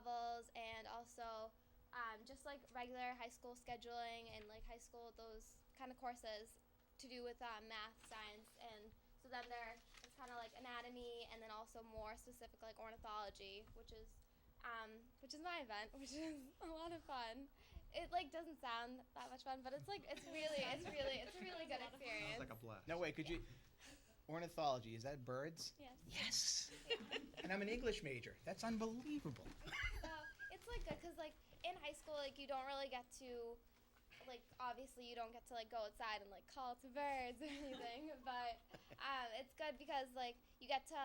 levels, and also just like regular high school scheduling and like high school those kind of courses to do with math, science, and so then it's kind of like anatomy, and then also more specific like ornithology, which is my event, which is a lot of fun. It like doesn't sound that much fun, but it's a really good Sounds like a experience. blast. No, wait, could you? Ornithology, is that birds? Yes. Yes! And I'm an English major. That's unbelievable. So it's like good because like in high school like you don't really get to like obviously you don't get to like go outside and like call to birds or anything, but it's good because like you get to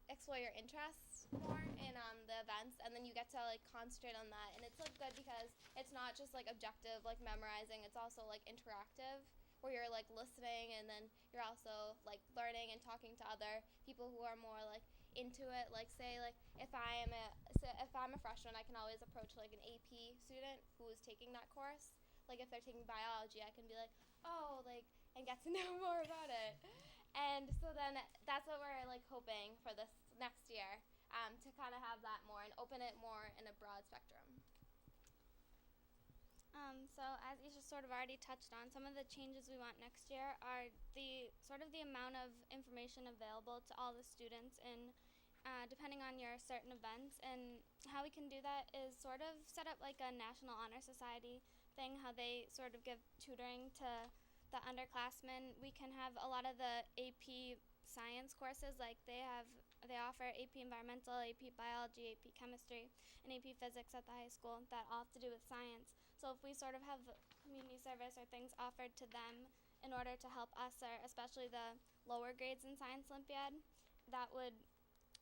explore your interests more in the events, and then you get to like concentrate on that, and it's like good because it's not just like objective like memorizing, it's also like interactive where you're like listening, and then you're also like learning and talking to other people who are more like into it. Like say like if I'm a freshman, I can always approach like an AP student who is taking that course. Like if they're taking biology, I can be like, oh, like, and get to know more about it. And so then that's what we're like hoping for this next year, to kind of have that more and open it more in a broad spectrum. So as Isha sort of already touched on, some of the changes we want next year are the sort of the amount of information available to all the students in depending on your certain events. And how we can do that is sort of set up like a National Honor Society thing, how they sort of give tutoring to the underclassmen. We can have a lot of the AP science courses, like they offer AP Environmental, AP Biology, AP Chemistry, and AP Physics at the high school that all have to do with science. So if we sort of have community service or things offered to them in order to help us, or especially the lower grades in Science Olympiad, that would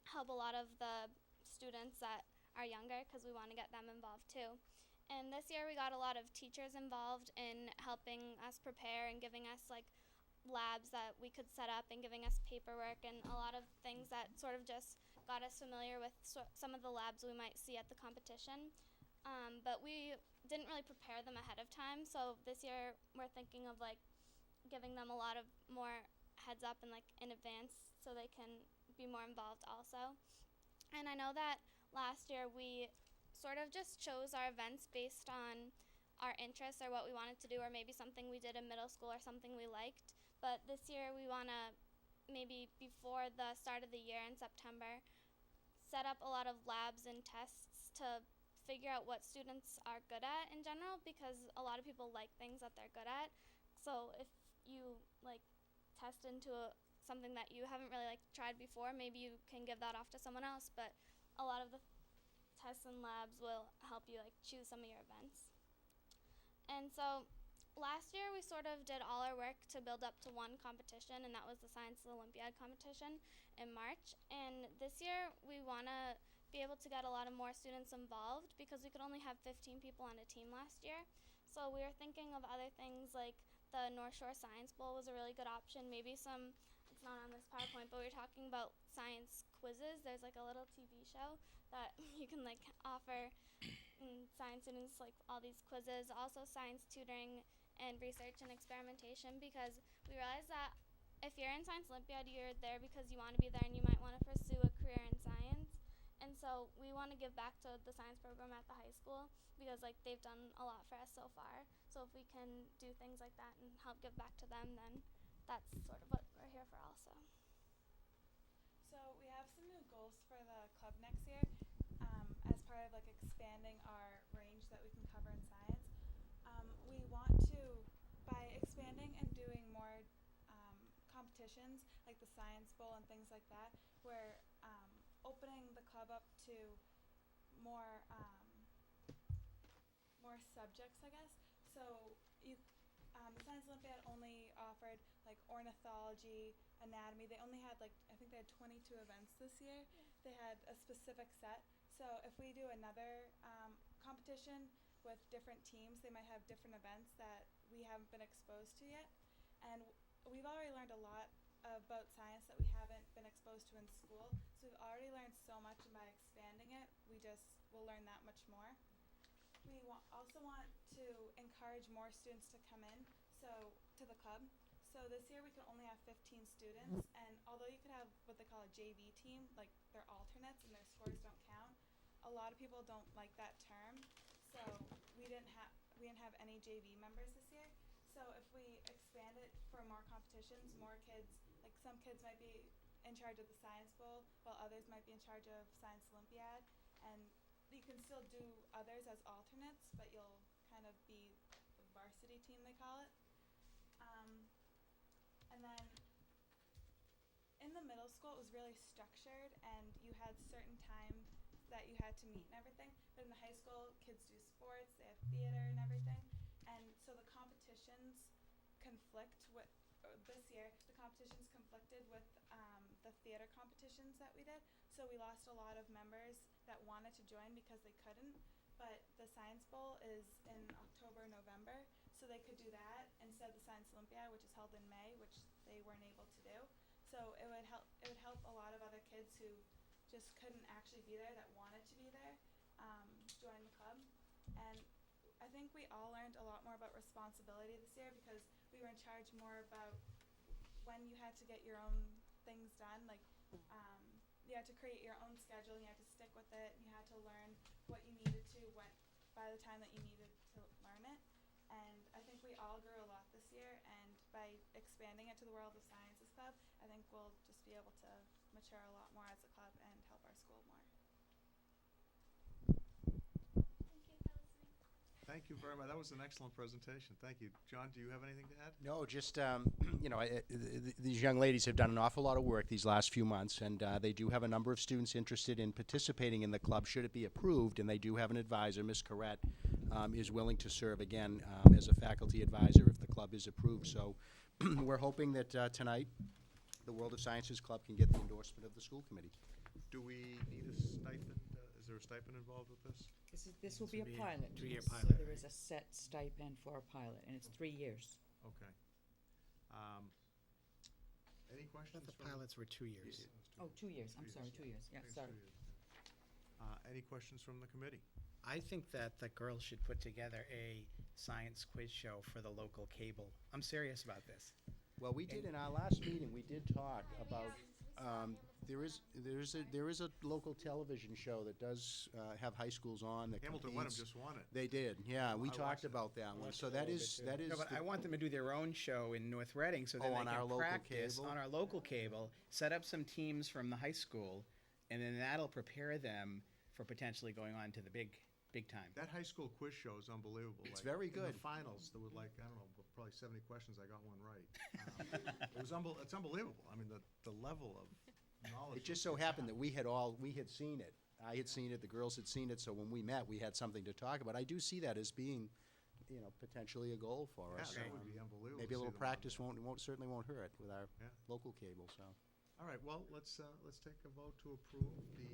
help a lot of the students that are younger because we want to get them involved too. And this year we got a lot of teachers involved in helping us prepare and giving us like labs that we could set up and giving us paperwork and a lot of things that sort of just got us familiar with some of the labs we might see at the competition. But we didn't really prepare them ahead of time, so this year we're thinking of like giving them a lot of more heads up and like in advance so they can be more involved also. And I know that last year we sort of just chose our events based on our interests or what we wanted to do, or maybe something we did in middle school or something we liked. But this year we want to maybe before the start of the year in September set up a lot of labs and tests to figure out what students are good at in general, because a lot of people like things that they're good at. So if you like test into something that you haven't really like tried before, maybe you can give that off to someone else, but a lot of the tests and labs will help you like choose some of your events. And so last year we sort of did all our work to build up to one competition, and that was the Science Olympiad competition in March. And this year we want to be able to get a lot of more students involved because we could only have 15 people on a team last year. So we were thinking of other things like the North Shore Science Bowl was a really good option. Maybe some, it's not on this PowerPoint, but we were talking about science quizzes. There's like a little TV show that you can like offer science students like all these quizzes. Also science tutoring and research and experimentation, because we realized that if you're in Science Olympiad, you're there because you want to be there and you might want to pursue a career in science. And so we want to give back to the science program at the high school because like they've done a lot for us so far. So if we can do things like that and help give back to them, then that's sort of what we're here for also. So we have some new goals for the club next year, as part of like expanding our range that we can cover in science. We want to, by expanding and doing more competitions like the Science Bowl and things like that, we're opening the club up to more more subjects, I guess. So the Science Olympiad only offered like ornithology, anatomy. They only had like, I think they had 22 events this year. Yeah. They had a specific set. So if we do another competition with different teams, they might have different events that we haven't been exposed to yet. And we've already learned a lot about science that we haven't been exposed to in school. So we've already learned so much, and by expanding it, we just will learn that much more. We also want to encourage more students to come in to the club. So this year we could only have 15 students, and although you could have what they call a JV team, like they're alternates and their scores don't count, a lot of people don't like that term, so we didn't have any JV members this year. So if we expand it for more competitions, more kids, like some kids might be in charge of the Science Bowl, while others might be in charge of Science Olympiad, and you can still do others as alternates, but you'll kind of be the varsity team, they call it. And then in the middle school, it was really structured, and you had certain times that you had to meet and everything. But in the high school, kids do sports, they have theater and everything. And so the competitions conflict with, this year, the competitions conflicted with the theater competitions that we did. So we lost a lot of members that wanted to join because they couldn't. But the Science Bowl is in October, November, so they could do that instead of the Science Olympiad, which is held in May, which they weren't able to do. So it would help a lot of other kids who just couldn't actually be there, that wanted to be there, join the club. And I think we all learned a lot more about responsibility this year, because we were in charge more about when you had to get your own things done. Like you had to create your own schedule, and you had to stick with it, and you had to learn what you needed to by the time that you needed to learn it. And I think we all grew a lot this year, and by expanding it to the World of Sciences Club, I think we'll just be able to mature a lot more as a club and help our school more. Thank you for listening. Thank you very much. That was an excellent presentation. Thank you. John, do you have anything to add? No, just, these young ladies have done an awful lot of work these last few months, and they do have a number of students interested in participating in the club should it be approved, and they do have an advisor. Ms. Corrett is willing to serve again as a faculty advisor if the club is approved. So we're hoping that tonight the World of Sciences Club can get the endorsement of the school committee. Do we need a stipend? Is there a stipend involved with this? This will be a pilot. 2-year So pilot. there is a set stipend for a pilot, and it's 3 years. Okay. Any I questions? thought the from- pilots were 2 years. Yeah, it was Oh, 2 years, I'm sorry, 2 years, yeah, It's sorry. 2 years. Any questions from the committee? I think that the girls should put together a science quiz show for the local cable. I'm serious about this. Well, we did, in our last meeting, we did talk about, there is a local television show that does have high schools on that Hamilton Wenham competes. just won it. They did, yeah, we I talked watched it. about that one, watched so it a that little is, bit, that too. is. No, but the- I want them to do their own show in North Reading so then Oh, they on our can local practice cable? on our local cable, set up some teams from the high school, and then that'll prepare them for potentially going on to the big time. That high school quiz show is unbelievable. It's Like, very In good. the finals, there were like, I don't know, probably 70 questions. I got one right. It's unbelievable. I mean, the level of knowledge. It just so happened that we had seen it. I had seen it, the girls had seen it, so when we met, we had something to talk about. I do see that as being, potentially a goal for Yeah, us. that would be unbelievable. Maybe a to see little them on practice there. certainly won't hurt with our Yeah. local cable, so. All right, well, let's take a vote to approve the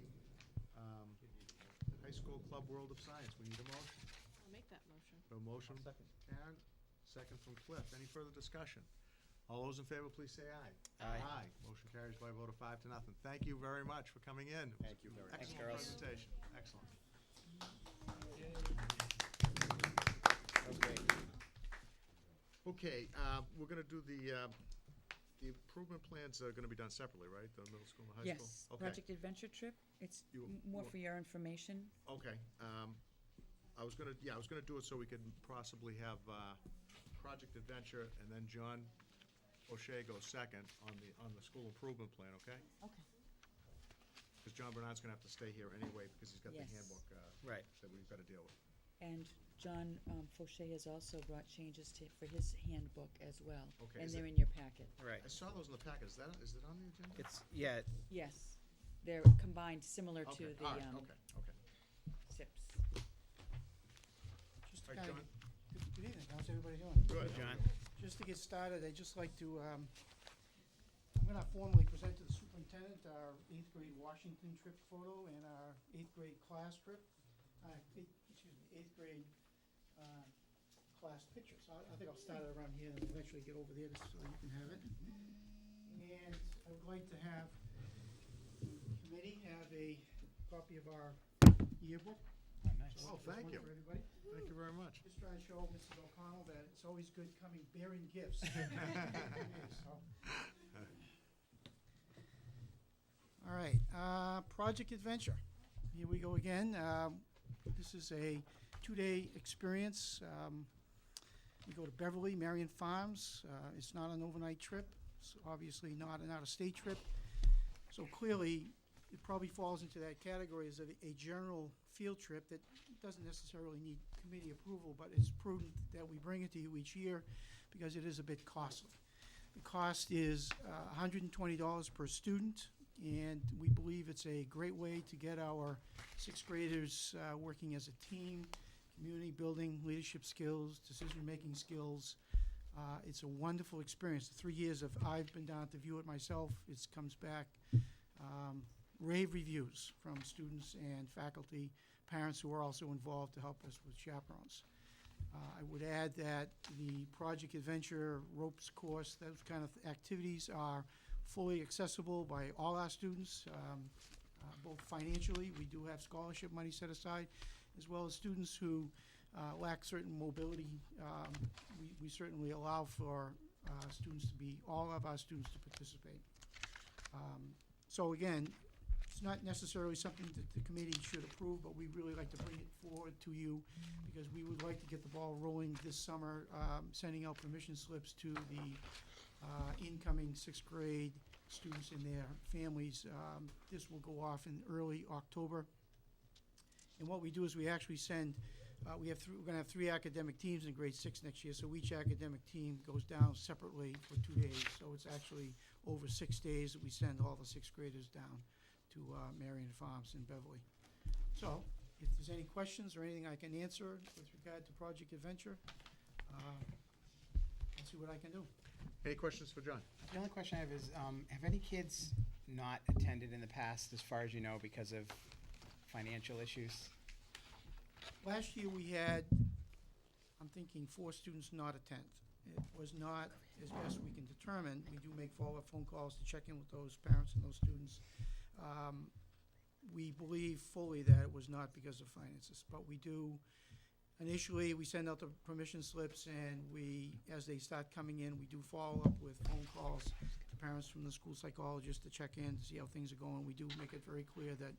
High School Club World of Science. We need a motion. I'll make that motion. A motion, Karen, second from Cliff. Any further discussion? All those in favor, please say aye. Aye. Motion carries by a vote of 5-0. Thank you very much for coming in. Thank you very much. Thanks, Excellent girls. presentation. Excellent. Okay, we're gonna do the improvement plans are gonna be done separately, right? The middle school and the high school? Yes, Okay. Project Adventure Trip, it's more for your information. Okay, I was gonna do it so we could possibly have, Project Adventure, and then John O'Shea goes second on the school improvement plan, okay? Okay. Because John Bernard's gonna have to stay here anyway, because he's got the Yes. handbook, Right. that we've gotta deal with. And John Fauché has also brought changes for his handbook as well. Okay, And is they're it- in your packet. Right. I saw those in the packet, is it on the agenda? It's, yeah, Yes, they're combined, similar to Okay, the all right, okay. SIPs. Just All to right, kind John? of, good evening, how's everybody doing? Good. John. Just to get started, I'd just like to, I'm gonna formally present to the superintendent our 8th grade Washington trip photo and our 8th grade class trip, 8th grade class picture. So I think I'll start it around here and eventually get over there just so you can have it. And I would like to have the committee have a copy of our yearbook. Oh, nice. So Oh, there's thank one you. for everybody. Thank you very much. Just trying to show Mrs. O'Connell that it's always good coming bearing gifts. So. All right, Project Adventure. here we go again. This is a 2-day experience. We go to Beverly, Marion Farms. It's not an overnight trip. It's obviously not an out-of-state trip. So clearly, it probably falls into that category as a general field trip that doesn't necessarily need committee approval, but it's prudent that we bring it to you each year because it is a bit costly. The cost is $120 per student, and we believe it's a great way to get our sixth graders working as a team, community building, leadership skills, decision-making skills. It's a wonderful experience. The 3 years I've been down to view it myself, it comes back rave reviews from students and faculty, parents who are also involved to help us with chaperones. I would add that the Project Adventure ropes course, those kind of activities are fully accessible by all our students, both financially, we do have scholarship money set aside, as well as students who lack certain mobility. We certainly allow for all of our students to participate. So again, it's not necessarily something that the committee should approve, but we really like to bring it forward to you because we would like to get the ball rolling this summer, sending out permission slips to the incoming sixth grade students and their families. This will go off in early October. And what we do is we actually send, we're going to have 3 academic teams in grade 6 next year, so each academic team goes down separately for 2 days. So it's actually over 6 days that we send all the sixth graders down to Marion Farms in Beverly. So if there's any questions or anything I can answer with regard to Project Adventure, I'll see what I can do. Any questions for John? The only question I have is, have any kids not attended in the past, as far as you know, because of financial issues? Last year, we had, I'm thinking, 4 students not attend. It was not, as best we can determine, we do make follow-up phone calls to check in with those parents and those students. We believe fully that it was not because of finances, but we do, initially, we send out the permission slips, and as they start coming in, we do follow up with phone calls to parents from the school psychologist to check in, to see how things are going. We do make it very clear that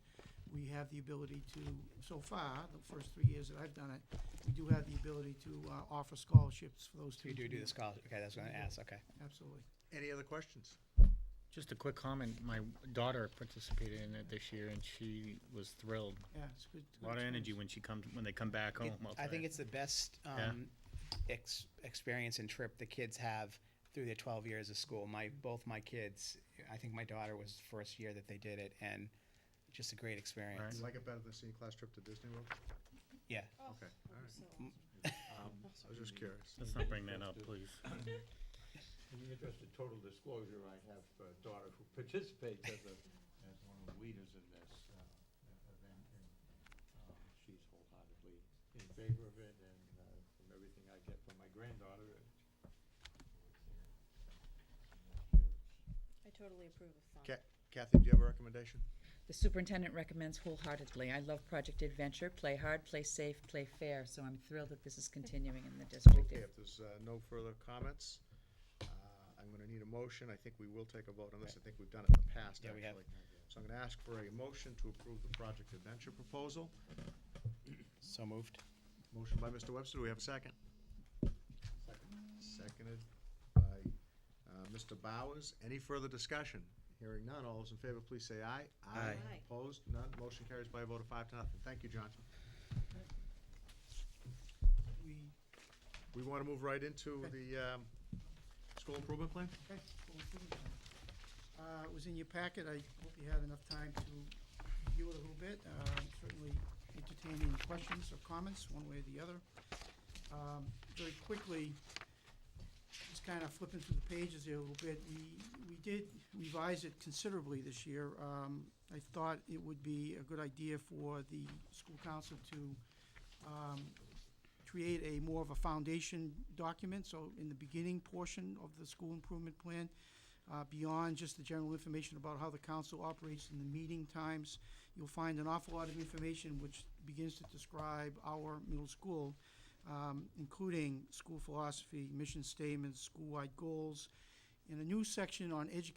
we have the ability to, so far, the first 3 years that I've done it, we do have the ability to offer scholarships for those So you students. do the scholarship, okay, that's what I'm gonna ask, okay. Absolutely. Any other questions? Just a quick comment. My daughter participated in it this year, and she was thrilled. Yeah, it's good. A lot of energy when they come back home. I think it's the best Yeah. experience and trip the kids have through their 12 years of school. Both my kids, I think my daughter was the first year that they did it, and just a great experience. Right. You like it better than seeing class trip to Disney World? Yeah. Okay, all right. I was just curious. Let's not bring that up, please. In the interest of total disclosure, I have a daughter who participates as one of the leaders in this event, and she's wholeheartedly in favor of it, and from everything I get from my granddaughter, I totally approve of fun. Kathy, do you have a recommendation? The superintendent recommends wholeheartedly. I love Project Adventure. Play hard, play safe, play fair. So I'm thrilled that this is continuing in the district. Okay, if there's no further comments, I'm going to need a motion. I think we will take a vote on this. I think we've done it in the past, Yeah, we have. actually. So I'm going to ask for a motion to approve the Project Adventure proposal. So moved. Motion by Mr. Webster. Do we have a second? Seconded by Mr. Bowers. Any further discussion? Hearing none, all those in favor, please say aye. Aye. Aye. Opposed? None. Motion carries by a vote of 5-0. Thank you, John. We want to move right into the school improvement plan? Okay, cool. It was in your packet. I hope you had enough time to review it a little bit. Certainly entertain any questions or comments, one way or the other. Very quickly, just kind of flipping through the pages here a little bit, we did revise it considerably this year. I thought it would be a good idea for the school council to create a more of a foundation document, so in the beginning portion of the school improvement plan, beyond just the general information about how the council operates in the meeting times, you'll find an awful lot of information which begins to describe our middle school, including school philosophy, mission statements, school-wide goals, and a new section on education